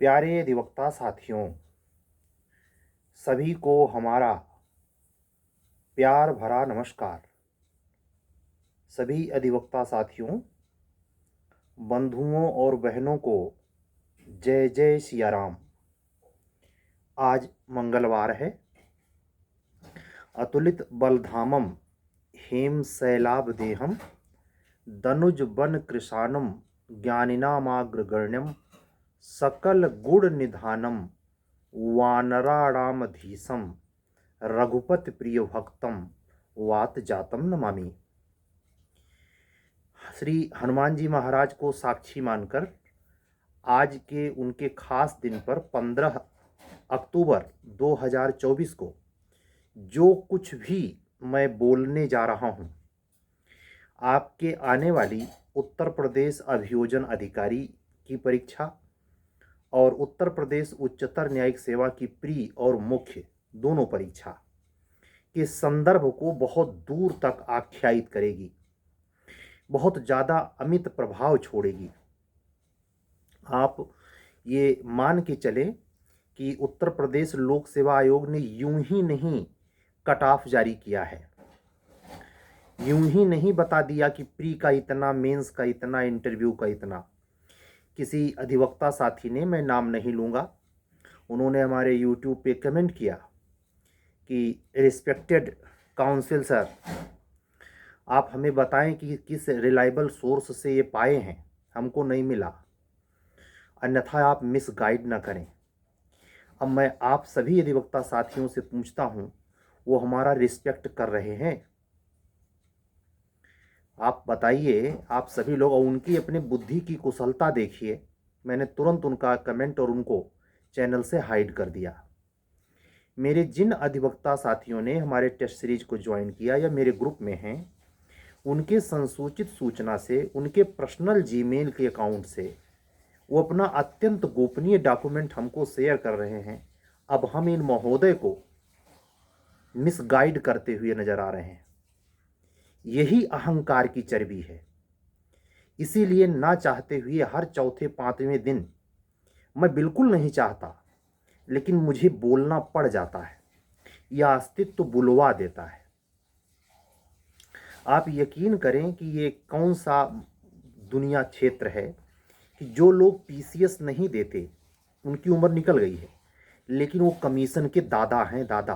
प्यारे अधिवक्ता साथियों, सभी को हमारा प्यार भरा नमस्कार। सभी अधिवक्ता साथियों, बंधुओं और बहनों को जय जय सिया राम। आज मंगलवार है। अतुलित बलधामम हेम शैलाभ देहम दनुज बन कृशानम ज्ञानिनामाग्रगण्यम सकल गुण निधानम वानराणामधीशम रघुपति प्रिय भक्तम वात जातम नमामि। श्री हनुमान जी महाराज को साक्षी मानकर आज के उनके खास दिन पर 15 अक्टूबर 2024 को जो कुछ भी मैं बोलने जा रहा हूं, आपके आने वाली उत्तर प्रदेश अभियोजन अधिकारी की परीक्षा और उत्तर प्रदेश उच्चतर न्यायिक सेवा की प्री और मुख्य दोनों परीक्षा के संदर्भ को बहुत दूर तक आख्यायित करेगी, बहुत ज़्यादा अमित प्रभाव छोड़ेगी। आप ये मान के चलें कि उत्तर प्रदेश लोक सेवा आयोग ने यूं ही नहीं कट ऑफ जारी किया है, यूं ही नहीं बता दिया कि प्री का इतना, मेंस का इतना, इंटरव्यू का इतना। किसी अधिवक्ता साथी ने, मैं नाम नहीं लूँगा, उन्होंने हमारे यूट्यूब पे कमेंट किया कि रिस्पेक्टेड काउंसिल सर, आप हमें बताएं कि किस रिलायबल सोर्स से ये पाए हैं, हमको नहीं मिला, अन्यथा आप मिसगाइड ना करें। अब मैं आप सभी अधिवक्ता साथियों से पूछता हूं, वो हमारा रिस्पेक्ट कर रहे हैं? आप बताइए, आप सभी लोग, और उनकी अपनी बुद्धि की कुशलता देखिए। मैंने तुरंत उनका कमेंट और उनको चैनल से हाइड कर दिया। मेरे जिन अधिवक्ता साथियों ने हमारे टेस्ट सीरीज को ज्वाइन किया या मेरे ग्रुप में हैं, उनके संसूचित सूचना से, उनके पर्सनल जीमेल के अकाउंट से वो अपना अत्यंत गोपनीय डॉक्यूमेंट हमको शेयर कर रहे हैं। अब हम इन महोदय को मिसगाइड करते हुए नजर आ रहे हैं। यही अहंकार की चर्बी है। इसीलिए ना चाहते हुए हर चौथे पांचवें दिन, मैं बिल्कुल नहीं चाहता लेकिन मुझे बोलना पड़ जाता है, यह अस्तित्व तो बुलवा देता है। आप यकीन करें कि ये कौन सा दुनिया क्षेत्र है कि जो लोग पीसीएस नहीं देते, उनकी उम्र निकल गई है, लेकिन वो कमीशन के दादा हैं, दादा।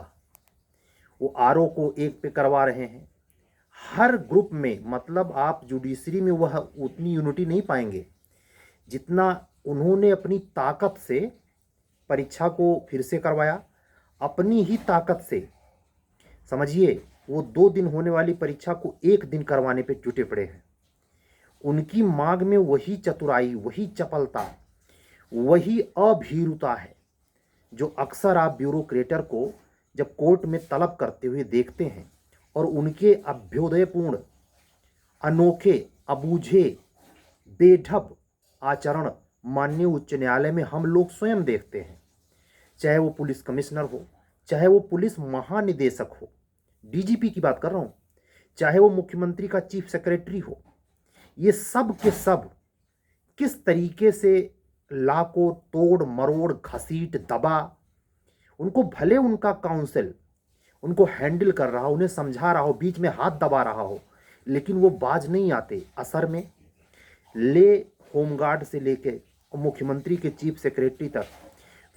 वो आरओ को एक पे करवा रहे हैं हर ग्रुप में। मतलब आप जुडिशरी में वह उतनी यूनिटी नहीं पाएंगे जितना उन्होंने अपनी ताकत से परीक्षा को फिर से करवाया, अपनी ही ताकत से। समझिए, वो 2 दिन होने वाली परीक्षा को 1 दिन करवाने पे जुटे पड़े हैं। उनकी मांग में वही चतुराई, वही चपलता, वही अभीरुता है जो अक्सर आप ब्यूरोक्रेटर को जब कोर्ट में तलब करते हुए देखते हैं, और उनके अभ्युदयपूर्ण, अनोखे, अबूझे, बेढब आचरण माननीय उच्च न्यायालय में हम लोग स्वयं देखते हैं। चाहे वो पुलिस कमिश्नर हो, चाहे वो पुलिस महानिदेशक हो, डीजीपी की बात कर रहा हूं, चाहे वो मुख्यमंत्री का चीफ सेक्रेटरी हो, ये सब के सब किस तरीके से ला को तोड़ मरोड़, घसीट, दबा, उनको भले उनका काउंसिल उनको हैंडल कर रहा हो, उन्हें समझा रहा हो, बीच में हाथ दबा रहा हो, लेकिन वो बाज नहीं आते। असर में ले होमगार्ड से लेके मुख्यमंत्री के चीफ सेक्रेटरी तक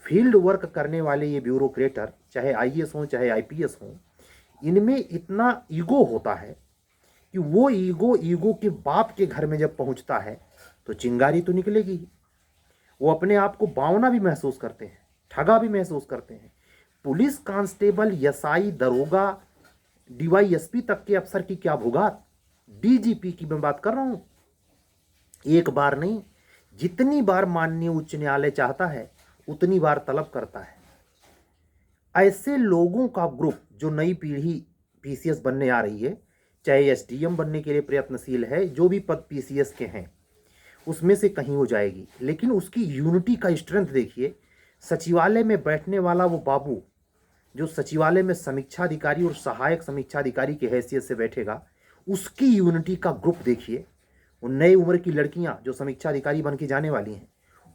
फील्ड वर्क करने वाले ये ब्यूरोक्रेटर, चाहे आईएएस हों चाहे आईपीएस हों, इनमें इतना ईगो होता है कि वो ईगो के बाप के घर में जब पहुंचता है तो चिंगारी तो निकलेगी ही। वो अपने आप को बावना भी महसूस करते हैं, ठगा भी महसूस करते हैं। पुलिस कांस्टेबल, एसआई, दरोगा, डीवाईएसपी तक के अफसर की क्या भुगात, डीजीपी की मैं बात कर रहा हूं। एक बार नहीं, जितनी बार माननीय उच्च न्यायालय चाहता है उतनी बार तलब करता है। ऐसे लोगों का ग्रुप जो नई पीढ़ी पीसीएस बनने आ रही है, चाहे एसडीएम बनने के लिए प्रयत्नशील है, जो भी पद पीसीएस के हैं उसमें से कहीं हो जाएगी, लेकिन उसकी यूनिटी का स्ट्रेंथ देखिए। सचिवालय में बैठने वाला वो बाबू जो सचिवालय में समीक्षा अधिकारी और सहायक समीक्षा अधिकारी की हैसियत से बैठेगा, उसकी यूनिटी का ग्रुप देखिए। वो नए उम्र की लड़कियां जो समीक्षा अधिकारी बन के जाने वाली हैं,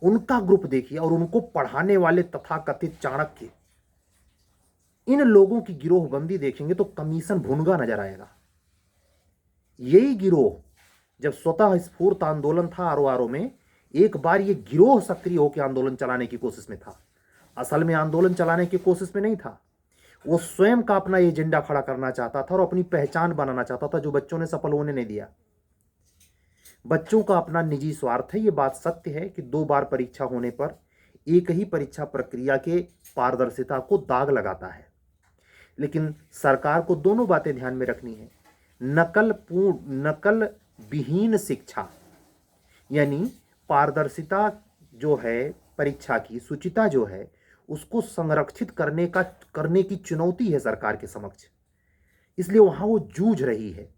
उनका ग्रुप देखिए और उनको पढ़ाने वाले तथाकथित चाणक्य, इन लोगों की गिरोहबंदी देखेंगे तो कमीशन भुनगा नजर आएगा। यही गिरोह जब स्वतः स्फूर्त आंदोलन था आरओ में, एक बार ये गिरोह सक्रिय होकर आंदोलन चलाने की कोशिश में था। असल में आंदोलन चलाने की कोशिश में नहीं था, वो स्वयं का अपना एजेंडा खड़ा करना चाहता था और अपनी पहचान बनाना चाहता था, जो बच्चों ने सफल होने नहीं दिया। बच्चों का अपना निजी स्वार्थ है। ये बात सत्य है कि 2 बार परीक्षा होने पर एक ही परीक्षा प्रक्रिया के पारदर्शिता को दाग लगाता है, लेकिन सरकार को दोनों बातें ध्यान में रखनी है। नकल विहीन शिक्षा, यानी पारदर्शिता जो है परीक्षा की, शुचिता जो है, उसको संरक्षित करने की चुनौती है सरकार के समक्ष। इसलिए वहां वो जूझ रही है।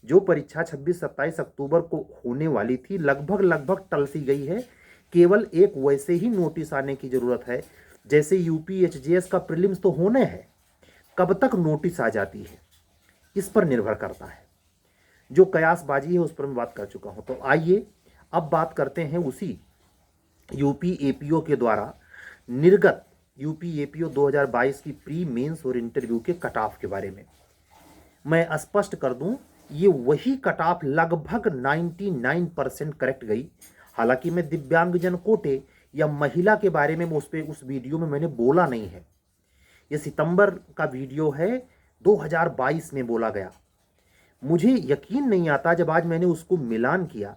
जो परीक्षा 26-27 अक्टूबर को होने वाली थी, लगभग टल सी गई है। केवल एक वैसे ही नोटिस आने की जरूरत है जैसे यूपी एचजेएस का प्रीलिम्स तो होने है, कब तक नोटिस आ जाती है इस पर निर्भर करता है। जो कयासबाजी है उस पर मैं बात कर चुका हूं। तो आइए अब बात करते हैं उसी यूपी एपीओ के द्वारा निर्गत यूपी एपीओ 2022 की प्री मेंस और इंटरव्यू के कट ऑफ के बारे में। मैं स्पष्ट कर दूं, ये वही कट ऑफ लगभग 99% करेक्ट गई। हालांकि मैं दिव्यांगजन कोटे या महिला के बारे में उस वीडियो में मैंने बोला नहीं है। ये सितंबर का वीडियो है, 2022 में बोला गया। मुझे यकीन नहीं आता जब आज मैंने उसको मिलान किया।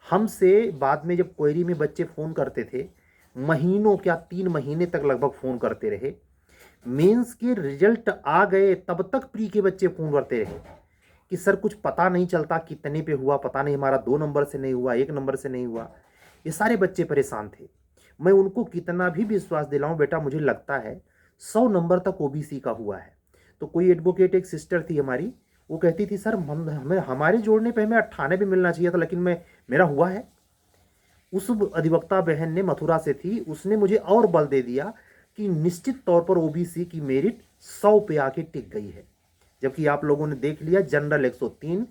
हमसे बाद में जब क्वेरी में बच्चे फ़ोन करते थे, महीनों, क्या 3 महीने तक लगभग फ़ोन करते रहे। मेंस के रिजल्ट आ गए तब तक प्री के बच्चे फ़ोन करते रहे कि सर कुछ पता नहीं चलता, कितने पे हुआ पता नहीं, हमारा 2 नंबर से नहीं हुआ, 1 नंबर से नहीं हुआ। ये सारे बच्चे परेशान थे। मैं उनको कितना भी विश्वास दिलाऊं, बेटा मुझे लगता है 100 नंबर तक ओबीसी का हुआ है। तो कोई एडवोकेट, एक सिस्टर थी हमारी, वो कहती थी सर हमें हमारे जोड़ने पे हमें 98 मिलना चाहिए था, लेकिन मेरा हुआ है। उस अधिवक्ता बहन ने, मथुरा से थी, उसने मुझे और बल दे दिया कि निश्चित तौर पर ओबीसी की मेरिट 100 पे आके टिक गई है। जबकि आप लोगों ने देख लिया जनरल 103,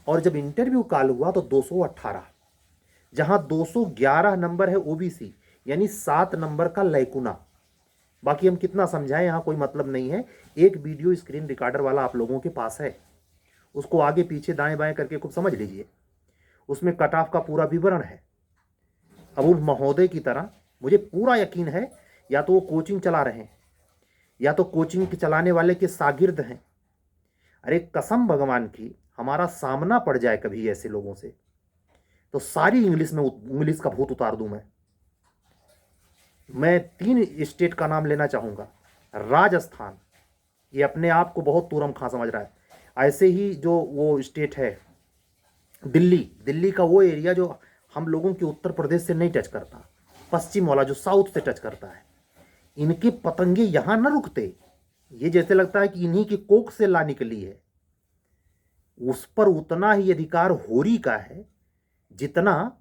और जब इंटरव्यू कॉल हुआ तो 218, जहां 211 नंबर है ओबीसी, यानी 7 नंबर का लैकुना। बाकी हम कितना समझाएं, यहां कोई मतलब नहीं है। एक वीडियो स्क्रीन रिकॉर्डर वाला आप लोगों के पास है, उसको आगे पीछे दाएं बाएं करके खूब समझ लीजिए। उसमें कट ऑफ का पूरा विवरण है। अब उन महोदय की तरह मुझे पूरा यकीन है, या तो वो कोचिंग चला रहे हैं या तो कोचिंग के चलाने वाले के शागिर्द हैं। अरे कसम भगवान की, हमारा सामना पड़ जाए कभी ऐसे लोगों से तो सारी इंग्लिश का भूत उतार दूं मैं 3 स्टेट का नाम लेना चाहूंगा। राजस्थान, ये अपने आप को बहुत तुरम खां समझ रहा है। ऐसे ही जो वो स्टेट है दिल्ली का वो एरिया जो हम लोगों के उत्तर प्रदेश से नहीं टच करता, पश्चिम वाला जो साउथ से टच करता है, इनके पतंगे यहां न रुकते। ये जैसे लगता है कि इन्हीं की कोख से ला निकली है। उस पर उतना ही अधिकार होरी का है जितना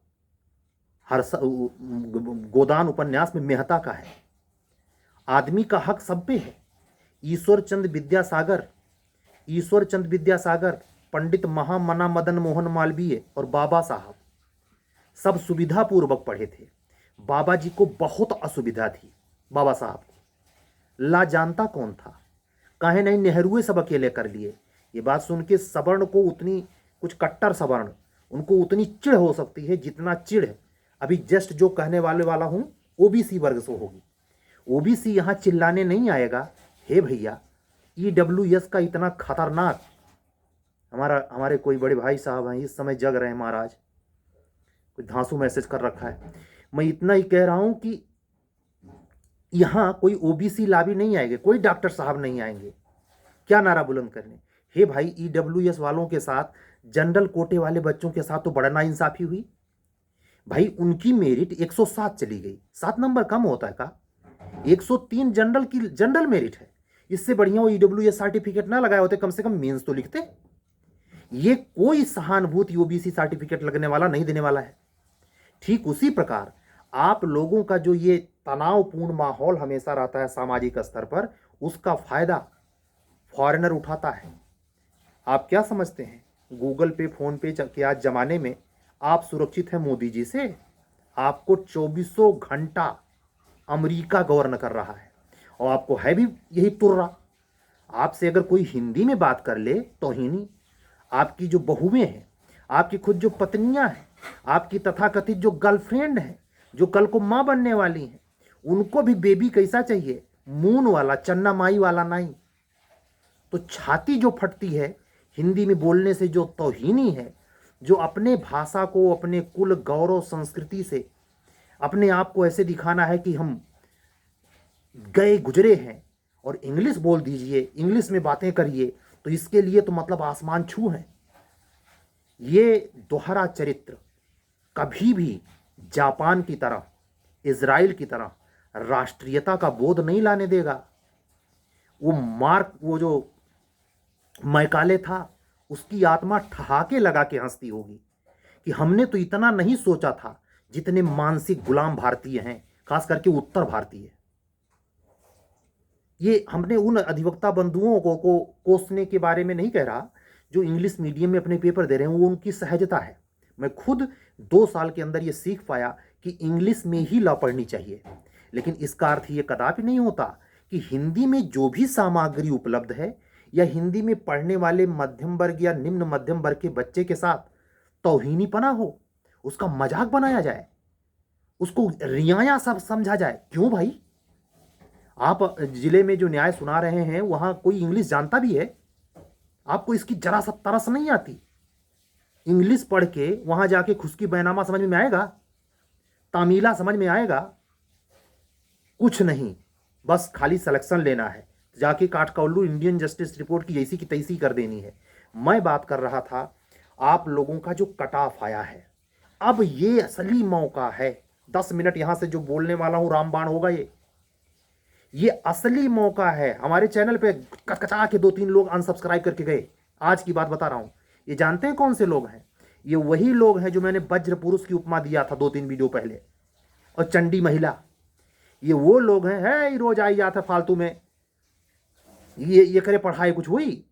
गोदान उपन्यास में मेहता का है। आदमी का हक सब पे है। ईश्वर चंद विद्यासागर, पंडित महामना मदन मोहन मालवीय और बाबा साहब सब सुविधा पूर्वक पढ़े थे। बाबा जी को बहुत असुविधा थी। बाबा साहब को ला जानता कौन था, काहे नहीं नेहरूए सब अकेले कर लिए। ये बात सुन के सवर्ण को, उतनी कुछ कट्टर सवर्ण, उनको उतनी चिढ़ हो सकती है जितना चिढ़ अभी जस्ट जो कहने वाला हूं ओबीसी वर्ग से होगी। ओबीसी यहां चिल्लाने नहीं आएगा, हे भैया ईडब्ल्यूएस का इतना खतरनाक, हमारे कोई बड़े भाई साहब हैं इस समय जग रहे हैं महाराज, कोई धांसू मैसेज कर रखा है। मैं इतना ही कह रहा हूं कि यहां कोई ओबीसी लाभी नहीं आएंगे, कोई डॉक्टर साहब नहीं आएंगे। क्या नारा बुलंद करने, हे भाई ईडब्ल्यूएस वालों के साथ, जनरल कोटे वाले बच्चों के साथ तो बड़ा नाइंसाफी हुई भाई। उनकी मेरिट 107 चली गई, 7 नंबर कम होता है का? 103 जनरल मेरिट है। इससे बढ़िया वो ईडब्ल्यूएस सर्टिफिकेट ना लगाए होते, कम से कम मेंस तो लिखते। ये कोई सहानुभूति ओबीसी सर्टिफिकेट लगने वाला नहीं देने वाला है। ठीक उसी प्रकार आप लोगों का जो ये तनावपूर्ण माहौल हमेशा रहता है सामाजिक स्तर पर, उसका फायदा फॉरेनर उठाता है। आप क्या समझते हैं गूगल पे, फोन पे के आज जमाने में आप सुरक्षित हैं मोदी जी से? आपको 2400 घंटा अमेरिका गवर्न कर रहा है, और आपको है भी यही तुर्रा। आपसे अगर कोई हिंदी में बात कर ले तौहीनी, आपकी जो बहुएं हैं, आपकी खुद जो पत्नियां हैं, आपकी तथाकथित जो गर्लफ्रेंड है, जो कल को माँ बनने वाली हैं, उनको भी बेबी कैसा चाहिए, मून वाला, चन्ना माई वाला नहीं। तो छाती जो फटती है हिंदी में बोलने से, जो तौहीनी है, जो अपने भाषा को, अपने कुल गौरव संस्कृति से अपने आप को ऐसे दिखाना है कि हम गए गुजरे हैं, और इंग्लिश बोल दीजिए, इंग्लिश में बातें करिए, तो इसके लिए तो मतलब आसमान छू है। ये दोहरा चरित्र कभी भी जापान की तरह, इजराइल की तरह राष्ट्रीयता का बोध नहीं लाने देगा। वो जो मैकाले था, उसकी आत्मा ठहाके लगा के हंसती होगी कि हमने तो इतना नहीं सोचा था जितने मानसिक गुलाम भारतीय हैं, खास करके उत्तर भारतीय। ये हमने उन अधिवक्ता बंधुओं को कोसने के बारे में नहीं कह रहा जो इंग्लिश मीडियम में अपने पेपर दे रहे हैं, वो उनकी सहजता है। मैं खुद 2 साल के अंदर ये सीख पाया कि इंग्लिश में ही लॉ पढ़नी चाहिए, लेकिन इसका अर्थ ये कदापि नहीं होता कि हिंदी में जो भी सामग्री उपलब्ध है, या हिंदी में पढ़ने वाले मध्यम वर्ग या निम्न मध्यम वर्ग के बच्चे के साथ तौहीनीपना हो, उसका मजाक बनाया जाए, उसको रियाया सब समझा जाए। क्यों भाई? आप जिले में जो न्याय सुना रहे हैं, वहां कोई इंग्लिश जानता भी है? आपको इसकी जरा सा तरस नहीं आती? इंग्लिश पढ़ के वहां जाके खुशकी बैनामा समझ में आएगा? तामीला समझ में आएगा? कुछ नहीं, बस खाली सिलेक्शन लेना है, जाके काठकौल्लू इंडियन जस्टिस रिपोर्ट की जैसी की तैसी कर देनी है। मैं बात कर रहा था आप लोगों का जो कट ऑफ आया है, अब ये असली मौका है। 10 मिनट यहां से जो बोलने वाला हूं रामबाण होगा, ये असली मौका है। हमारे चैनल पे कचकचा के 2-3 लोग अनसब्सक्राइब करके गए। आज की बात बता रहा हूं, ये जानते हैं कौन से लोग हैं? ये वही लोग हैं जो मैंने वज्र पुरुष की उपमा दिया था 2-3 वीडियो पहले, और चंडी महिला। ये वो लोग हैं, है रोज आई जाता फालतू में, ये करे पढ़ाई कुछ हुई,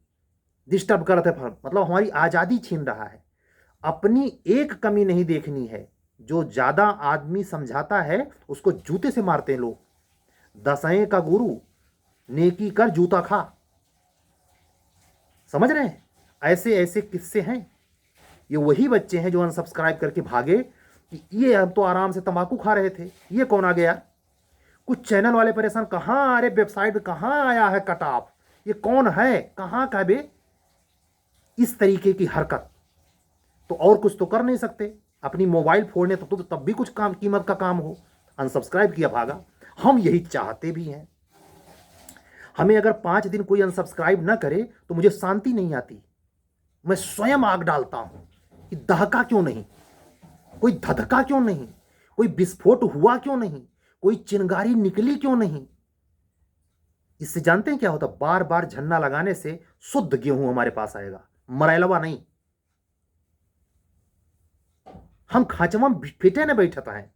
डिस्टर्ब करते, मतलब हमारी आज़ादी छीन रहा है। अपनी एक कमी नहीं देखनी है। जो ज़्यादा आदमी समझाता है उसको जूते से मारते हैं लोग। दसएं का गुरु, नेकी कर जूता खा। समझ रहे हैं? ऐसे ऐसे किस्से हैं। ये वही बच्चे हैं जो अनसब्सक्राइब करके भागे कि ये हम तो आराम से तंबाकू खा रहे थे, ये कौन आ गया? कुछ चैनल वाले परेशान, कहाँ, अरे वेबसाइट पे कहाँ आया है कट ऑफ, ये कौन है, कहाँ का बे? इस तरीके की हरकत तो और कुछ तो कर नहीं सकते। अपनी मोबाइल फोड़ने तो तब भी कुछ काम, कीमत का काम हो। अनसब्सक्राइब किया भागा। हम यही चाहते भी हैं। हमें अगर 5 दिन कोई अनसब्सक्राइब ना करे तो मुझे शांति नहीं आती। मैं स्वयं आग डालता हूं कि दहका क्यों नहीं, कोई धधका क्यों नहीं, कोई विस्फोट हुआ क्यों नहीं, कोई चिंगारी निकली क्यों नहीं। इससे जानते हैं क्या होता? बार बार झन्ना लगाने से शुद्ध गेहूं हमारे पास आएगा, मरैलवा नहीं। हम खाचवा फिटे न बैठता है।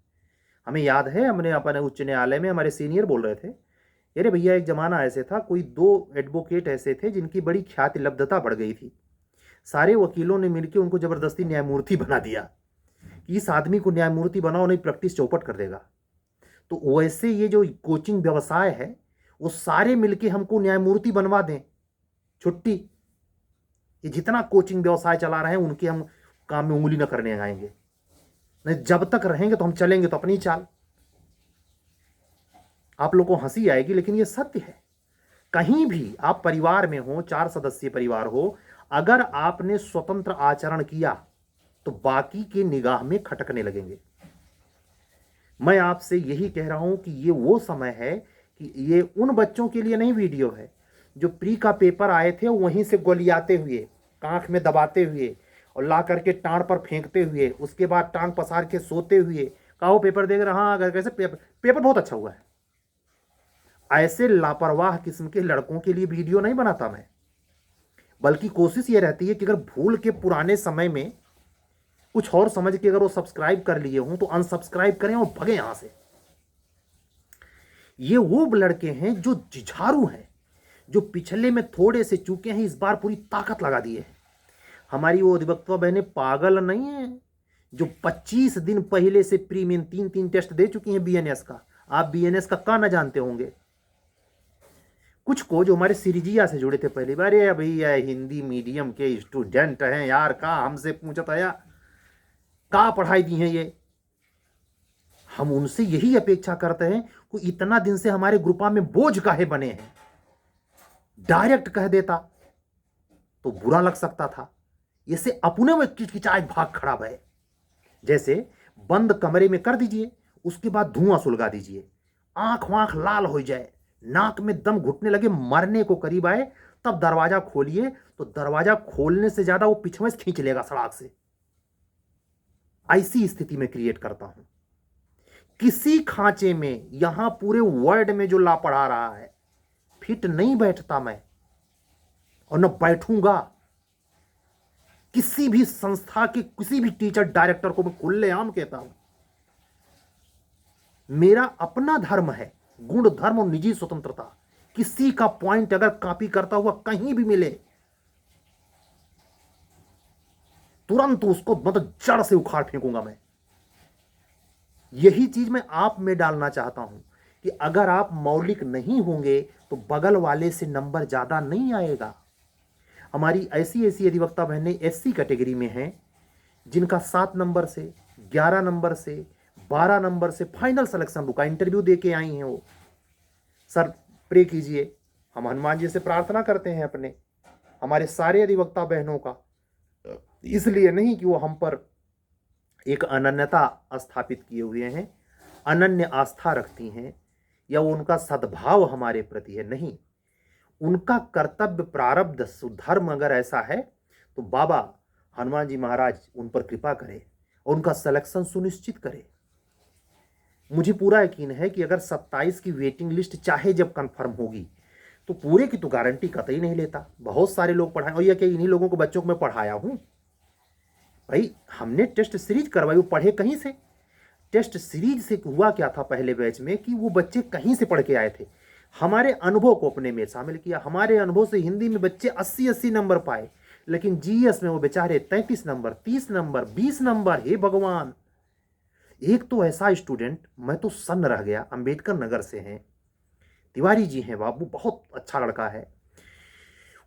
हमें याद है, हमने अपने उच्च न्यायालय में हमारे सीनियर बोल रहे थे, अरे भैया एक जमाना ऐसे था, कोई 2 एडवोकेट ऐसे थे जिनकी बड़ी ख्याति लब्धता बढ़ गई थी। सारे वकीलों ने मिलकर उनको जबरदस्ती न्यायमूर्ति बना दिया कि इस आदमी को न्यायमूर्ति बनाओ, नहीं प्रैक्टिस चौपट कर देगा। तो वैसे ये जो कोचिंग व्यवसाय है, वो सारे मिलके हमको न्यायमूर्ति बनवा दें, छुट्टी। ये जितना कोचिंग व्यवसाय चला रहे हैं उनके हम काम में उंगली न करने आएंगे। नहीं, जब तक रहेंगे तो हम चलेंगे तो अपनी चाल। आप लोगों को हंसी आएगी, लेकिन ये सत्य है। कहीं भी आप परिवार में हो, 4 सदस्यीय परिवार हो, अगर आपने स्वतंत्र आचरण किया तो बाकी के निगाह में खटकने लगेंगे। मैं आपसे यही कह रहा हूं कि ये वो समय है कि ये उन बच्चों के लिए नहीं वीडियो है जो प्री का पेपर आए थे, वहीं से गोलियाते हुए, कांख में दबाते हुए और ला करके टांड पर फेंकते हुए, उसके बाद टांग पसार के सोते हुए, कहो पेपर देख रहा, हाँ अगर कैसे पेपर बहुत अच्छा हुआ है। ऐसे लापरवाह किस्म के लड़कों के लिए वीडियो नहीं बनाता मैं, बल्कि कोशिश ये रहती है कि अगर भूल के पुराने समय में कुछ और समझ के अगर वो सब्सक्राइब कर लिए हों तो अनसब्सक्राइब करें और भगे यहां से। ये वो लड़के हैं जो जुझारू हैं, जो पिछले में थोड़े से चूके हैं, इस बार पूरी ताकत लगा दी है। हमारी वो अधिवक्ता बहनें पागल नहीं है जो 25 दिन पहले से प्री मेन 3 टेस्ट दे चुकी हैं बीएनएस का। आप बीएनएस का ना जानते होंगे। कुछ को जो हमारे सिरिजिया से जुड़े थे पहली बार, ये भैया हिंदी मीडियम के स्टूडेंट हैं यार, का हमसे पूछा था यार, का पढ़ाई दी है ये। हम उनसे यही अपेक्षा करते हैं कि इतना दिन से हमारे ग्रुपा में बोझ काहे बने हैं। डायरेक्ट कह देता तो बुरा लग सकता था, इसे अपने में किचकिचाहट भाग खड़ा है। जैसे बंद कमरे में कर दीजिए, उसके बाद धुआं सुलगा दीजिए, आंख वाँख लाल हो जाए, नाक में दम घुटने लगे, मरने को करीब आए, तब दरवाजा खोलिए तो दरवाजा खोलने से ज्यादा वो पीछे से खींच लेगा सड़क से। ऐसी स्थिति में क्रिएट करता हूं। किसी खांचे में यहां पूरे वर्ल्ड में जो ला पढ़ा रहा है, फिट नहीं बैठता मैं और न बैठूंगा। किसी भी संस्था के किसी भी टीचर डायरेक्टर को मैं खुलेआम कहता हूं, मेरा अपना धर्म है, गुण धर्म और निजी स्वतंत्रता। किसी का पॉइंट अगर कॉपी करता हुआ कहीं भी मिले, तुरंत उसको मतलब जड़ से उखाड़ फेंकूंगा मैं। यही चीज मैं आप में डालना चाहता हूं कि अगर आप मौलिक नहीं होंगे तो बगल वाले से नंबर ज्यादा नहीं आएगा। हमारी ऐसी ऐसी अधिवक्ता बहनें एससी कैटेगरी में हैं जिनका 7 नंबर से, 11 नंबर से, 12 नंबर से फाइनल सिलेक्शन रुका, इंटरव्यू दे के आई हैं वो। सर प्रे कीजिए, हम हनुमान जी से प्रार्थना करते हैं अपने हमारे सारे अधिवक्ता बहनों का, इसलिए नहीं कि वो हम पर एक अनन्यता स्थापित किए हुए हैं, अनन्य आस्था रखती हैं, या वो उनका सद्भाव हमारे प्रति है, नहीं। उनका कर्तव्य प्रारब्ध सुधर्म अगर ऐसा है तो बाबा हनुमान जी महाराज उन पर कृपा करें और उनका सिलेक्शन सुनिश्चित करें। मुझे पूरा यकीन है कि अगर 27 की वेटिंग लिस्ट चाहे जब कंफर्म होगी तो पूरे की तो गारंटी कतई नहीं लेता। बहुत सारे लोग पढ़ाए, और यह कि इन्हीं लोगों को बच्चों को मैं पढ़ाया हूं। भाई हमने टेस्ट सीरीज करवाई, वो पढ़े कहीं से। टेस्ट सीरीज से हुआ क्या था पहले बैच में कि वो बच्चे कहीं से पढ़ के आए थे, हमारे अनुभव को अपने में शामिल किया। हमारे अनुभव से हिंदी में बच्चे 80-80 नंबर पाए, लेकिन जीएस में वो बेचारे 33 नंबर, 30 नंबर, 20 नंबर। हे भगवान, एक तो ऐसा स्टूडेंट, मैं तो सन्न रह गया। अंबेडकर नगर से हैं, तिवारी जी हैं बाबू, बहुत अच्छा लड़का है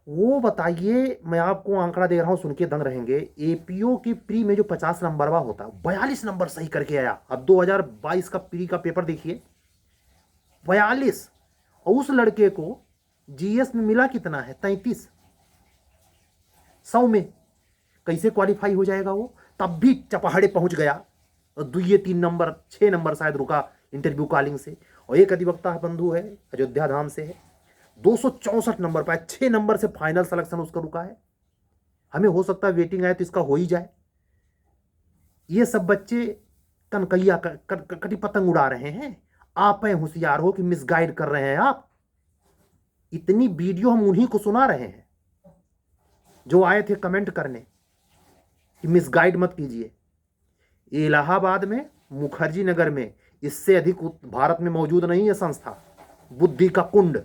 वो। बताइए, मैं आपको आंकड़ा दे रहा हूं, सुन के दंग रहेंगे। एपीओ के प्री में जो 50 नंबर होता, 42 नंबर सही करके आया। अब 2022 का प्री का पेपर देखिए, 42। और उस लड़के को जीएस में मिला कितना है, 33। 100 में कैसे क्वालिफाई हो जाएगा वो? तब भी चपहाड़े पहुंच गया, और 2-3 नंबर, 6 नंबर शायद रुका इंटरव्यू कॉलिंग से। और एक अधिवक्ता बंधु है, अयोध्या धाम से है, 264 नंबर पाए, 6 नंबर से फाइनल सिलेक्शन उसका रुका है। हमें हो सकता है वेटिंग आए तो इसका हो ही जाए। ये सब बच्चे कनकैया कटी पतंग उड़ा रहे हैं। आप होशियार हो कि मिसगाइड कर रहे हैं आप। इतनी वीडियो हम उन्हीं को सुना रहे हैं जो आए थे कमेंट करने कि मिसगाइड मत कीजिए। इलाहाबाद में, मुखर्जी नगर में इससे अधिक भारत में मौजूद नहीं है संस्था, बुद्धि का कुंड।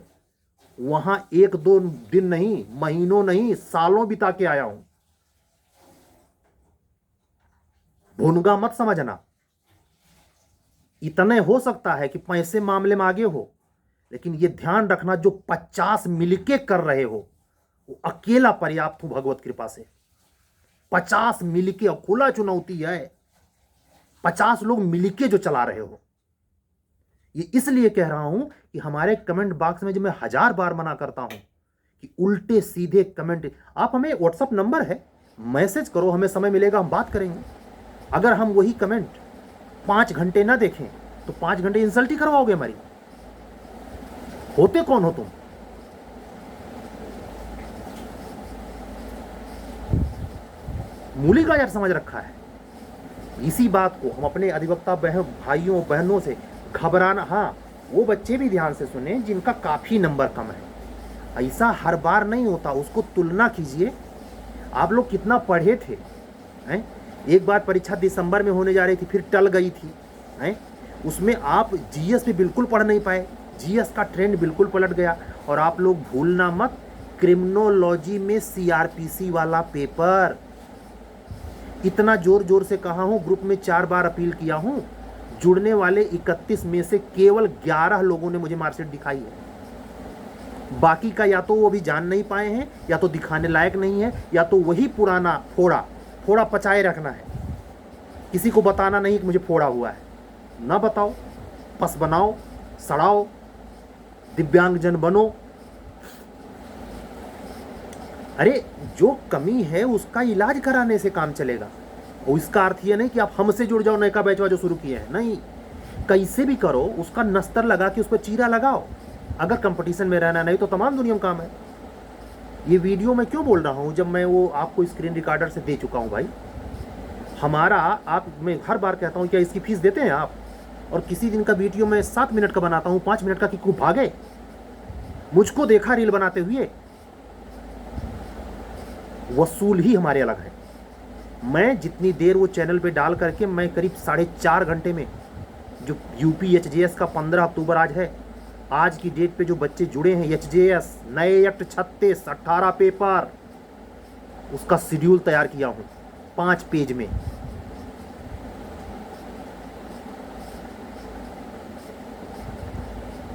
वहां 1-2 दिन नहीं, महीनों नहीं, सालों बिता के आया हूं। भुनगा मत समझना। इतने हो सकता है कि पैसे मामले में आगे हो, लेकिन यह ध्यान रखना जो 50 मिलके कर रहे हो वो अकेला पर्याप्त हूं भगवत कृपा से। 50 मिलके, खुला चुनौती है, 50 लोग मिलके जो चला रहे हो। ये इसलिए कह रहा हूं कि हमारे कमेंट बॉक्स में जो मैं 1000 बार मना करता हूं कि उल्टे सीधे कमेंट, आप हमें व्हाट्सएप नंबर है, मैसेज करो, हमें समय मिलेगा हम बात करेंगे। अगर हम वही कमेंट 5 घंटे ना देखें तो 5 घंटे इंसल्ट ही करवाओगे हमारी। होते कौन हो तुम? मूली गाजर समझ रखा है। इसी बात को हम अपने अधिवक्ता भाइयों बहनों से घबराना, हाँ वो बच्चे भी ध्यान से सुने जिनका काफी नंबर कम है। ऐसा हर बार नहीं होता, उसको तुलना कीजिए। आप लोग कितना पढ़े थे हैं? एक बार परीक्षा दिसंबर में होने जा रही थी, फिर टल गई थी हैं? उसमें आप जीएस पे बिल्कुल पढ़ नहीं पाए, जीएस का ट्रेंड बिल्कुल पलट गया। और आप लोग भूलना मत, क्रिमिनोलॉजी में सीआरपीसी वाला पेपर, इतना जोर जोर से कहा हूं, ग्रुप में 4 बार अपील किया हूं। जुड़ने वाले 31 में से केवल 11 लोगों ने मुझे मार्कशीट दिखाई है। बाकी का या तो वो अभी जान नहीं पाए हैं, या तो दिखाने लायक नहीं है, या तो वही पुराना फोड़ा पचाए रखना है। किसी को बताना नहीं कि मुझे फोड़ा हुआ है। ना बताओ, पस बनाओ, सड़ाओ, दिव्यांगजन बनो। अरे जो कमी है उसका इलाज कराने से काम चलेगा। और इसका अर्थ ये नहीं कि आप हमसे जुड़ जाओ, नयका बैचवा जो शुरू किए हैं, नहीं। कैसे भी करो, उसका नस्तर लगा के उस पर चीरा लगाओ। अगर कंपटीशन में रहना नहीं तो तमाम दुनिया में काम है। ये वीडियो मैं क्यों बोल रहा हूँ जब मैं वो आपको स्क्रीन रिकॉर्डर से दे चुका हूँ भाई। हमारा आप, मैं हर बार कहता हूँ क्या इसकी फीस देते हैं आप? और किसी दिन का वीडियो मैं 7 मिनट का बनाता हूँ, 5 मिनट का, कि खूब भागे। मुझको देखा रील बनाते हुए, वसूल ही हमारे अलग है। मैं जितनी देर वो चैनल पे डाल करके, मैं करीब 4.5 घंटे में, जो यूपी एचजेएस का 15 अक्टूबर आज है, आज की डेट पे जो बच्चे जुड़े हैं एचजेएस, नए एक्ट 36, 18 पेपर, उसका शेड्यूल तैयार किया हूं 5 पेज में।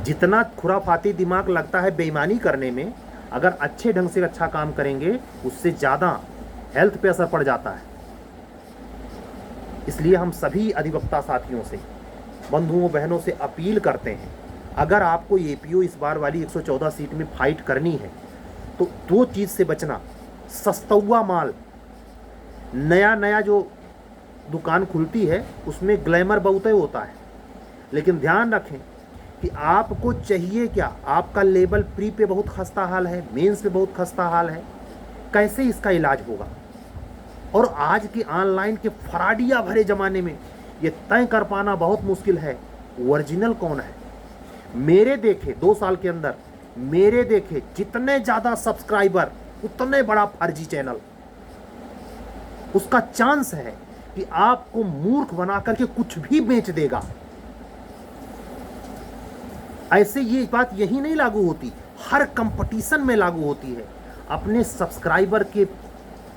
जितना खुराफाती दिमाग लगता है बेईमानी करने में, अगर अच्छे ढंग से अच्छा काम करेंगे उससे ज़्यादा हेल्थ पे असर पड़ जाता है। इसलिए हम सभी अधिवक्ता साथियों से, बंधुओं बहनों से अपील करते हैं, अगर आपको एपीओ इस बार वाली 114 सीट में फाइट करनी है तो 2 चीज़ से बचना। सस्तुआ माल, नया जो दुकान खुलती है उसमें ग्लैमर बहुत होता है, लेकिन ध्यान रखें कि आपको चाहिए क्या। आपका लेवल प्री पे बहुत खस्ता हाल है, मेंस पे बहुत खस्ता हाल है, कैसे इसका इलाज होगा? और आज के ऑनलाइन के फराडिया भरे ज़माने में ये तय कर पाना बहुत मुश्किल है ओरिजिनल कौन है। मेरे देखे 2 साल के अंदर, मेरे देखे जितने ज़्यादा सब्सक्राइबर उतने बड़ा फर्जी चैनल। उसका चांस है कि आपको मूर्ख बना करके कुछ भी बेच देगा। ऐसे ये बात यही नहीं लागू होती, हर कंपटीशन में लागू होती है। अपने सब्सक्राइबर के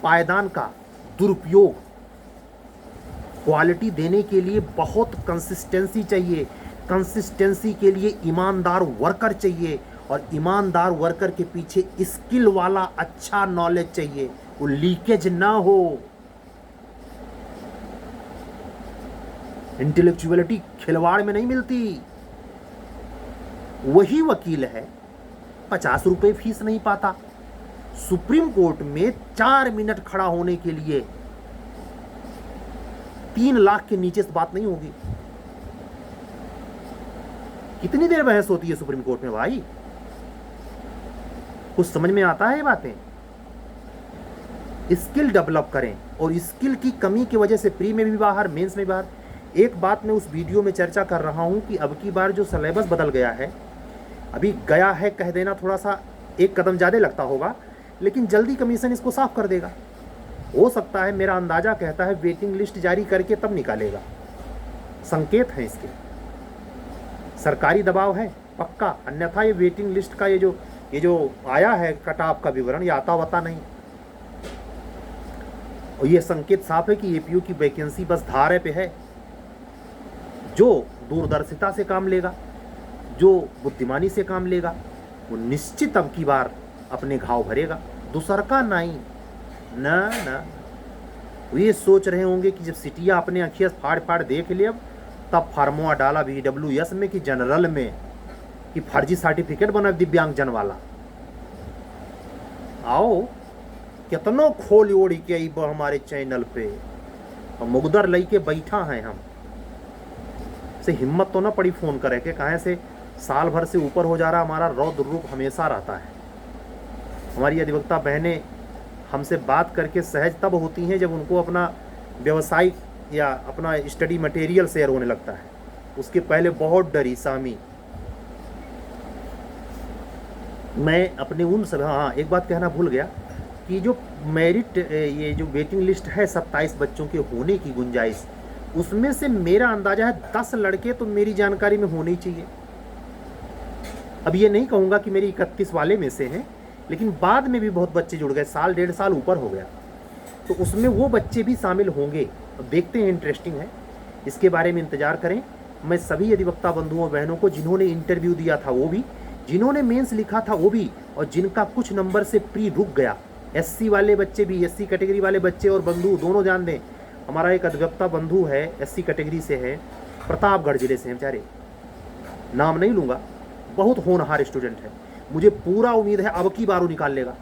पायदान का दुरुपयोग, क्वालिटी देने के लिए बहुत कंसिस्टेंसी चाहिए। कंसिस्टेंसी के लिए ईमानदार वर्कर चाहिए, और ईमानदार वर्कर के पीछे स्किल वाला अच्छा नॉलेज चाहिए, वो लीकेज ना हो। इंटेलेक्चुअलिटी खिलवाड़ में नहीं मिलती। वही वकील है 50 रुपए फीस नहीं पाता, सुप्रीम कोर्ट में 4 मिनट खड़ा होने के लिए 3 लाख के नीचे से बात नहीं होगी। कितनी देर बहस होती है सुप्रीम कोर्ट में भाई? कुछ समझ में आता है ये बातें? स्किल डेवलप करें, और स्किल की कमी की वजह से प्री में भी बाहर, मेंस में भी बाहर। एक बात मैं उस वीडियो में चर्चा कर रहा हूं कि अब की बार जो सिलेबस बदल गया है, अभी गया है कह देना थोड़ा सा एक कदम ज़्यादा लगता होगा, लेकिन जल्दी कमीशन इसको साफ कर देगा। हो सकता है, मेरा अंदाज़ा कहता है वेटिंग लिस्ट जारी करके तब निकालेगा। संकेत हैं इसके, सरकारी दबाव है पक्का, अन्यथा ये वेटिंग लिस्ट का ये जो आया है कटाव का विवरण, ये आता वता नहीं। और ये संकेत साफ है कि एपीयू की वैकेंसी बस धारे पे है। जो दूरदर्शिता से काम लेगा, जो बुद्धिमानी से काम लेगा, वो निश्चित अब की बार अपने घाव भरेगा। दूसर का नहीं ना। वो ये सोच रहे होंगे कि जब सिटिया अपने अखियाँ फाड़ फाड़ देख ले, अब तब फार्मोआ डाला VWS में कि जनरल में कि फर्जी सर्टिफिकेट बना दिव्यांगजन वाला। आओ कितनों खोल ओढ़ के आई हमारे चैनल पे, और मुगदर लई के बैठा हैं हम। से हिम्मत तो ना पड़ी फ़ोन करे कि कहाँ से साल भर से ऊपर हो जा रहा, हमारा रौद्र रूप हमेशा रहता है। हमारी अधिवक्ता बहनें हमसे बात करके सहज तब होती हैं जब उनको अपना व्यवसायिक या अपना स्टडी मटेरियल शेयर होने लगता है। उसके पहले बहुत डरी सामी। मैं अपने उन सब, हाँ एक बात कहना भूल गया कि जो मेरिट, ये जो वेटिंग लिस्ट है 27 बच्चों के होने की गुंजाइश, उसमें से मेरा अंदाजा है 10 लड़के तो मेरी जानकारी में होने ही चाहिए। अब ये नहीं कहूँगा कि मेरी 31 वाले में से हैं, लेकिन बाद में भी बहुत बच्चे जुड़ गए, साल 1.5 साल ऊपर हो गया। तो उसमें वो बच्चे भी शामिल होंगे। तो देखते हैं, इंटरेस्टिंग है, इसके बारे में इंतज़ार करें। मैं सभी अधिवक्ता बंधुओं और बहनों को जिन्होंने इंटरव्यू दिया था वो भी, जिन्होंने मेंस लिखा था वो भी, और जिनका कुछ नंबर से प्री रुक गया, एससी वाले बच्चे भी, एससी कैटेगरी वाले बच्चे और बंधु दोनों जान दें। हमारा एक अधिवक्ता बंधु है, एससी कैटेगरी से है, प्रतापगढ़ जिले से हैं बेचारे, नाम नहीं लूँगा, बहुत होनहार स्टूडेंट है। मुझे पूरा उम्मीद है अब की बार वो निकाल लेगा।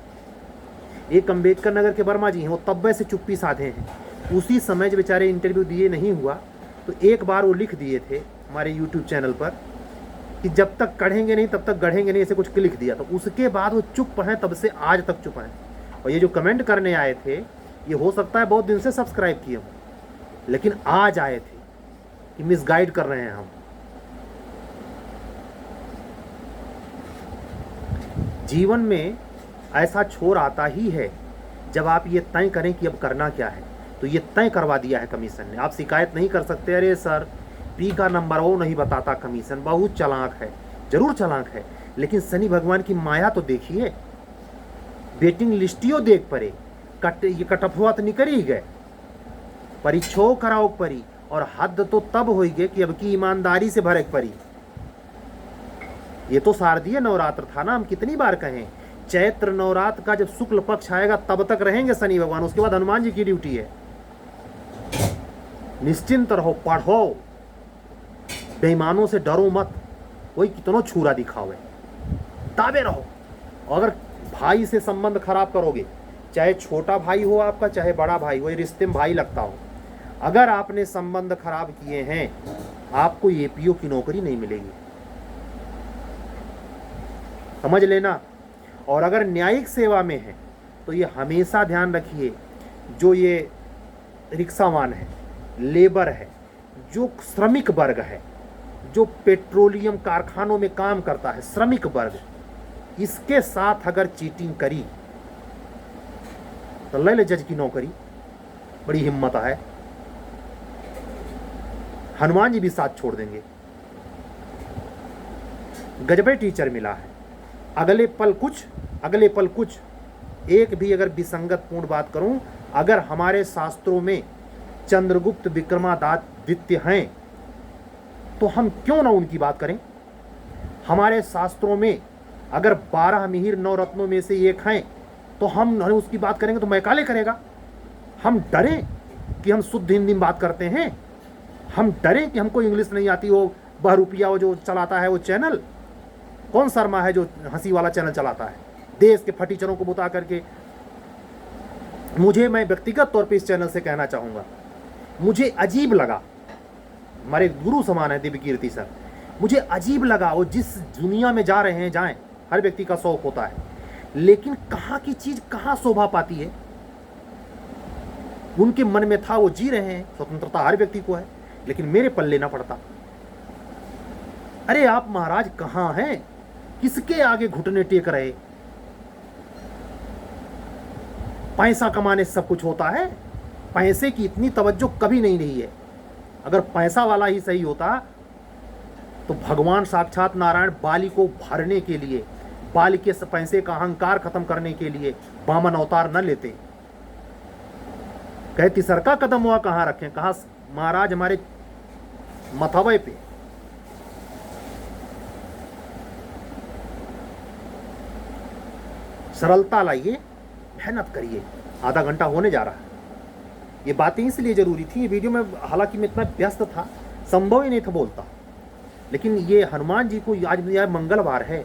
एक अम्बेडकर नगर के वर्मा जी हैं, वो तब्बे से चुप्पी साधे हैं। उसी समय जब बेचारे इंटरव्यू दिए नहीं हुआ तो एक बार वो लिख दिए थे हमारे यूट्यूब चैनल पर कि जब तक कढ़ेंगे नहीं तब तक गढ़ेंगे नहीं, ऐसे कुछ लिख दिया। तो उसके बाद वो चुप हैं, तब से आज तक चुप हैं। और ये जो कमेंट करने आए थे, ये हो सकता है बहुत दिन से सब्सक्राइब किए हों, लेकिन आज आए थे कि मिसगाइड कर रहे हैं हम। जीवन में ऐसा छोर आता ही है जब आप ये तय करें कि अब करना क्या है। तो ये तय करवा दिया है कमीशन ने। आप शिकायत नहीं कर सकते, अरे सर पी का नंबर वो नहीं बताता कमीशन, बहुत चालाक है। जरूर चालाक है, लेकिन शनि भगवान की माया तो देखिए। वेटिंग लिस्टियो देख परे, ये कटअफवा तो निकल ही गए, परीक्षो कराओ परी, और हद तो तब होई गए कि अब की ईमानदारी से भरे परी। ये तो शारदीय नवरात्र था ना, हम कितनी बार कहें, चैत्र नवरात्र का जब शुक्ल पक्ष आएगा तब तक रहेंगे शनि भगवान, उसके बाद हनुमान जी की ड्यूटी है। निश्चिंत रहो, पढ़ो, बेईमानों से डरो मत, कोई कितनो छुरा दिखावे, ताबे रहो। अगर भाई से संबंध खराब करोगे, चाहे छोटा भाई हो आपका, चाहे बड़ा भाई हो, ये रिश्ते में भाई लगता हो, अगर आपने संबंध खराब किए हैं, आपको एपीओ की नौकरी नहीं मिलेगी, समझ लेना। और अगर न्यायिक सेवा में है तो ये हमेशा ध्यान रखिए, जो ये रिक्शावान है, लेबर है, जो श्रमिक वर्ग है, जो पेट्रोलियम कारखानों में काम करता है, श्रमिक वर्ग, इसके साथ अगर चीटिंग करी तो ले ले जज की नौकरी। बड़ी हिम्मत है, हनुमान जी भी साथ छोड़ देंगे। गजबे टीचर मिला है, अगले पल कुछ। एक भी अगर विसंगत पूर्ण बात करूं, अगर हमारे शास्त्रों में चंद्रगुप्त विक्रमादित्य हैं तो हम क्यों ना उनकी बात करें। हमारे शास्त्रों में अगर 12 मिहिर 9 रत्नों में से एक हैं तो हम उसकी बात करेंगे तो मैकाले करेगा। हम डरें कि हम शुद्ध हिंदी में बात करते हैं, हम डरें कि हमको इंग्लिश नहीं आती। वो बहरूपिया वो जो चलाता है वो चैनल, कौन शर्मा है जो हंसी वाला चैनल चलाता है, देश के फटीचरों को बुता करके। मैं व्यक्तिगत तौर पे इस चैनल से कहना चाहूँगा, मुझे अजीब लगा, हमारे गुरु समान है दिव्य कीर्ति सर, मुझे अजीब लगा। वो जिस दुनिया में जा रहे हैं जाएं, हर व्यक्ति का शौक होता है, लेकिन कहाँ की चीज़ कहाँ शोभा पाती है। उनके मन में था, वो जी रहे हैं, स्वतंत्रता हर व्यक्ति को है, लेकिन मेरे पल्ले ना पड़ता। अरे आप महाराज कहाँ हैं, किसके आगे घुटने टेक रहे। पैसा कमाने से सब कुछ होता है, पैसे की इतनी तवज्जो कभी नहीं रही है। अगर पैसा वाला ही सही होता तो भगवान साक्षात नारायण बाली को भरने के लिए, बाली के पैसे का अहंकार खत्म करने के लिए वामन अवतार न लेते। कहे तीसर का कदम हुआ कहाँ रखें, कहा महाराज हमारे मथवे पे। सरलता लाइए, मेहनत करिए। आधा घंटा होने जा रहा है। ये बातें इसलिए जरूरी थी, ये वीडियो में हालांकि मैं इतना व्यस्त था, संभव ही नहीं था बोलता, लेकिन ये हनुमान जी को आज यार मंगलवार है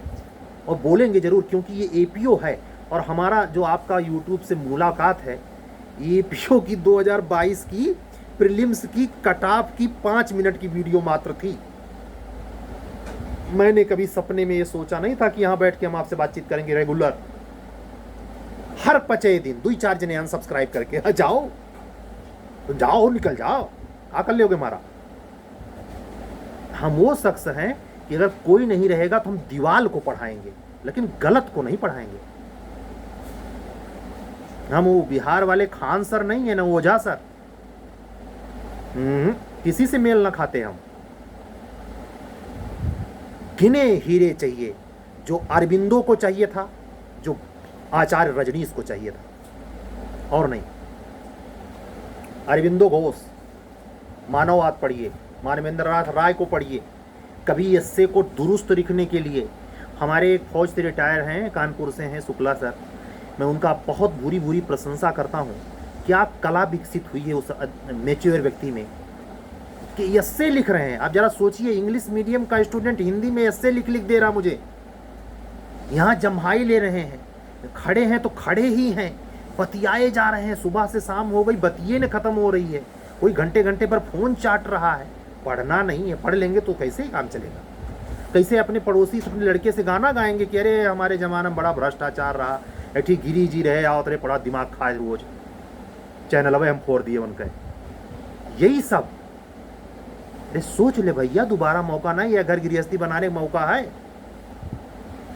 और बोलेंगे जरूर, क्योंकि ये एपीओ है। और हमारा जो आपका यूट्यूब से मुलाकात है, एपीओ की 2022 की प्रीलिम्स की कट ऑफ की 5 मिनट की वीडियो मात्र थी। मैंने कभी सपने में ये सोचा नहीं था कि यहाँ बैठ के हम आपसे बातचीत करेंगे रेगुलर, हर 5 दिन 2-4 जने अनसब्सक्राइब करके। जाओ तो जाओ, निकल जाओ, आ कर लोगे मारा। हम वो शख्स हैं कि अगर कोई नहीं रहेगा तो हम दीवाल को पढ़ाएंगे, लेकिन गलत को नहीं पढ़ाएंगे। हम वो बिहार वाले खान सर नहीं है ना ओझा सर, किसी से मेल ना खाते हम। गिने हीरे चाहिए, जो अरविंदो को चाहिए था, जो आचार्य रजनीश को चाहिए था, और नहीं। अरविंदो घोष, मानववाद पढ़िए, मानवेंद्र नाथ राय को पढ़िए। कभी एस्से को दुरुस्त लिखने के लिए हमारे एक फौज से रिटायर हैं, कानपुर से हैं, शुक्ला सर, मैं उनका बहुत बुरी बुरी प्रशंसा करता हूँ। क्या कला विकसित हुई है उस मैच्योर व्यक्ति में कि एस्से लिख रहे हैं। आप जरा सोचिए, इंग्लिश मीडियम का स्टूडेंट हिंदी में एस्से लिख लिख दे रहा मुझे, यहाँ जम्हाई ले रहे हैं, खड़े हैं तो खड़े ही हैं, बतियाए जा रहे हैं, सुबह से शाम हो गई, बतिये न खत्म हो रही है, कोई घंटे घंटे पर फोन चाट रहा है। पढ़ना नहीं है, पढ़ लेंगे तो कैसे काम चलेगा। कैसे अपने पड़ोसी से, अपने लड़के से गाना गाएंगे कि अरे हमारे ज़माना में बड़ा भ्रष्टाचार रहा, ऐठी गिरी जी रहे आओ तेरे बड़ा दिमाग खाए रोज, चैनल अब हम फोड़ दिए उनके, यही सब। अरे सोच ले भैया, दोबारा मौका नहीं है, घर गृहस्थी बनाने का मौका है।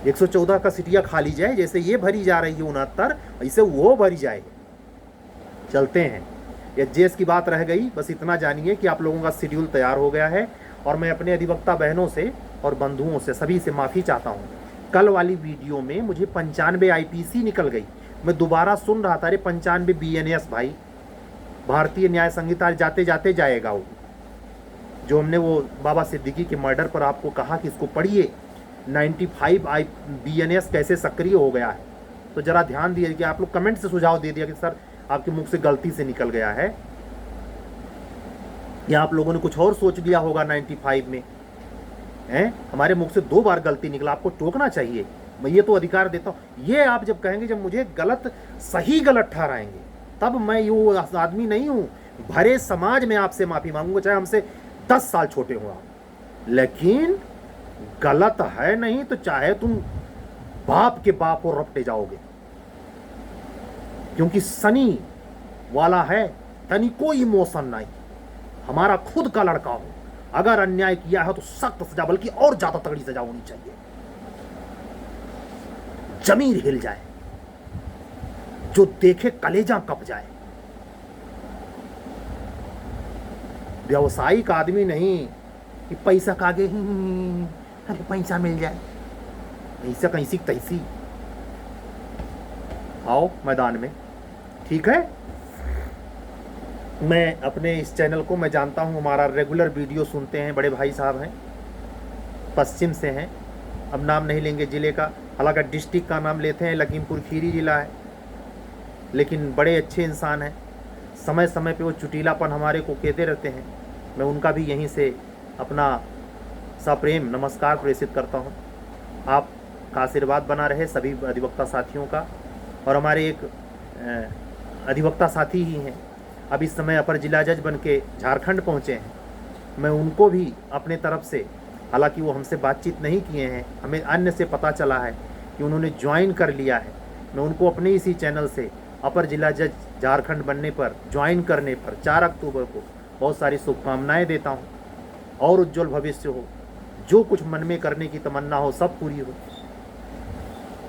114 का सीटियाँ खाली जाए, जैसे ये भरी जा रही है 69, ऐसे वो भरी जाए। चलते हैं, ये जेस की बात रह गई। बस इतना जानिए कि आप लोगों का शेड्यूल तैयार हो गया है और मैं अपने अधिवक्ता बहनों से और बंधुओं से सभी से माफ़ी चाहता हूँ। कल वाली वीडियो में मुझे 95 IPC निकल गई, मैं दोबारा सुन रहा था, अरे 95 BNS भाई, भारतीय न्याय संहिता जाते जाते जाएगा वो, जो हमने वो बाबा सिद्दीकी के मर्डर पर आपको कहा कि इसको पढ़िए, 95 BNS कैसे सक्रिय हो गया है। तो जरा ध्यान दिए कि आप लोग कमेंट से सुझाव दे दिया कि सर आपके मुख से गलती से निकल गया है, या आप लोगों ने कुछ और सोच लिया होगा 95 में हैं। हमारे मुख से 2 बार गलती निकला, आपको टोकना चाहिए, मैं ये तो अधिकार देता हूँ। ये आप जब कहेंगे, जब मुझे गलत सही गलत ठहराएंगे, तब मैं ये आदमी नहीं हूँ। भरे समाज में आपसे माफ़ी मांगूंगा, चाहे हमसे 10 साल छोटे हो आप, लेकिन गलत है नहीं तो चाहे तुम बाप के बाप हो रपटे जाओगे, क्योंकि सनी वाला है, तनी कोई इमोशन नहीं। हमारा खुद का लड़का हो, अगर अन्याय किया है तो सख्त सजा, बल्कि और ज्यादा तगड़ी सजा होनी चाहिए, जमीन हिल जाए, जो देखे कलेजा कप जाए। व्यावसायिक आदमी नहीं कि पैसा कागे अरे पैसा मिल जाए, ऐसा कैसी तैसी। आओ मैदान में, ठीक है। मैं अपने इस चैनल को, मैं जानता हूँ हमारा रेगुलर वीडियो सुनते हैं बड़े भाई साहब हैं, पश्चिम से हैं, अब नाम नहीं लेंगे ज़िले का, हालांकि डिस्ट्रिक्ट का नाम लेते हैं, लखीमपुर खीरी ज़िला है, लेकिन बड़े अच्छे इंसान हैं। समय समय पे वो चुटीलापन हमारे को कहते रहते हैं, मैं उनका भी यहीं से अपना सप्रेम नमस्कार प्रेषित करता हूँ। आपका आशीर्वाद बना रहे सभी अधिवक्ता साथियों का। और हमारे एक अधिवक्ता साथी ही हैं, अब इस समय अपर जिला जज बन के झारखंड पहुँचे हैं, मैं उनको भी अपने तरफ से, हालांकि वो हमसे बातचीत नहीं किए हैं, हमें अन्य से पता चला है कि उन्होंने ज्वाइन कर लिया है, मैं उनको अपने इसी चैनल से अपर जिला जज झारखंड बनने पर, ज्वाइन करने पर 4 अक्टूबर को बहुत सारी शुभकामनाएं देता हूं, और उज्जवल भविष्य हो, जो कुछ मन में करने की तमन्ना हो सब पूरी हो।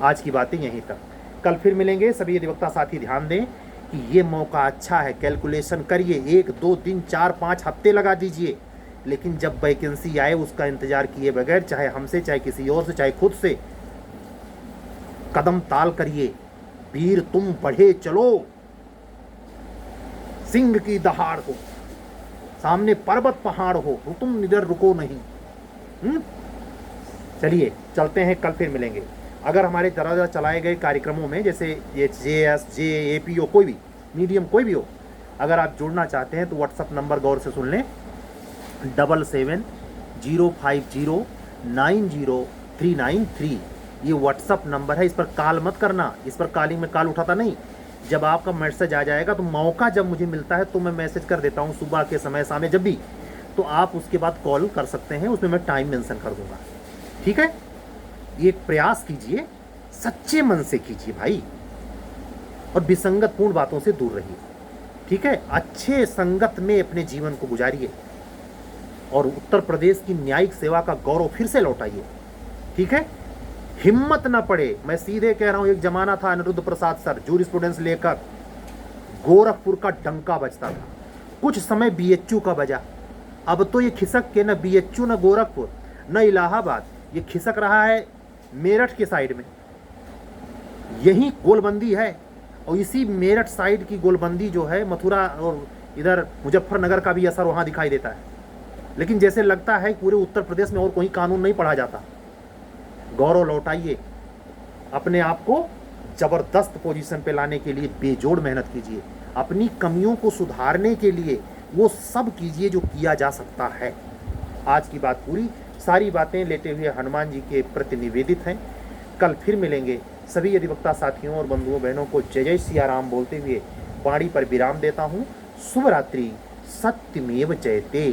आज की बातें यहीं तक, कल फिर मिलेंगे। सभी अधिवक्ता साथी ध्यान दें कि ये मौका अच्छा है, कैलकुलेशन करिए, 1 2 3 4 5 हफ्ते लगा दीजिए, लेकिन जब वैकेंसी आए उसका इंतजार किए बगैर, चाहे हमसे, चाहे किसी और से, चाहे खुद से, कदम ताल करिए। वीर तुम बढ़े चलो, सिंह की दहाड़ हो, सामने पर्वत पहाड़ हो, तुम निडर रुको नहीं। चलिए चलते हैं, कल फिर मिलेंगे। अगर हमारे जरा चलाए गए कार्यक्रमों में, जैसे ये JS, APO, कोई भी मीडियम कोई भी हो, अगर आप जुड़ना चाहते हैं तो व्हाट्सअप नंबर गौर से सुन लें, 7705090393, ये व्हाट्सअप नंबर है। इस पर कॉल मत करना, इस पर कॉलिंग में कॉल उठाता नहीं। जब आपका मैसेज आ जाएगा तो मौका जब मुझे मिलता है तो मैं मैसेज कर देता हूँ, सुबह के समय, शाम में, जब भी, तो आप उसके बाद कॉल कर सकते हैं, उसमें मैं टाइम मेंशन कर दूंगा, ठीक है। ये प्रयास कीजिए, सच्चे मन से कीजिए भाई, और विसंगतपूर्ण बातों से दूर रहिए, ठीक है। अच्छे संगत में अपने जीवन को गुजारिए और उत्तर प्रदेश की न्यायिक सेवा का गौरव फिर से लौटाइए, ठीक है। हिम्मत ना पड़े, मैं सीधे कह रहा हूं, एक जमाना था अनिरुद्ध प्रसाद सर जूरिस्प्रूडेंस लेकर गोरखपुर का डंका बजता था, कुछ समय BHU का बजा, अब तो ये खिसक के न BHU, न गोरखपुर, न इलाहाबाद, ये खिसक रहा है मेरठ के साइड में। यही गोलबंदी है, और इसी मेरठ साइड की गोलबंदी जो है, मथुरा और इधर मुजफ्फरनगर का भी असर वहाँ दिखाई देता है। लेकिन जैसे लगता है पूरे उत्तर प्रदेश में और कोई कानून नहीं पढ़ा जाता। गौरव लौटाइए, अपने आप को ज़बरदस्त पोजीशन पे लाने के लिए बेजोड़ मेहनत कीजिए, अपनी कमियों को सुधारने के लिए वो सब कीजिए जो किया जा सकता है। आज की बात पूरी, सारी बातें लेटे हुए हनुमान जी के प्रति निवेदित हैं। कल फिर मिलेंगे। सभी अधिवक्ता साथियों और बंधुओं बहनों को जय जय सिया राम बोलते हुए वाणी पर विराम देता हूँ। शुभ रात्रि। सत्यमेव जयते।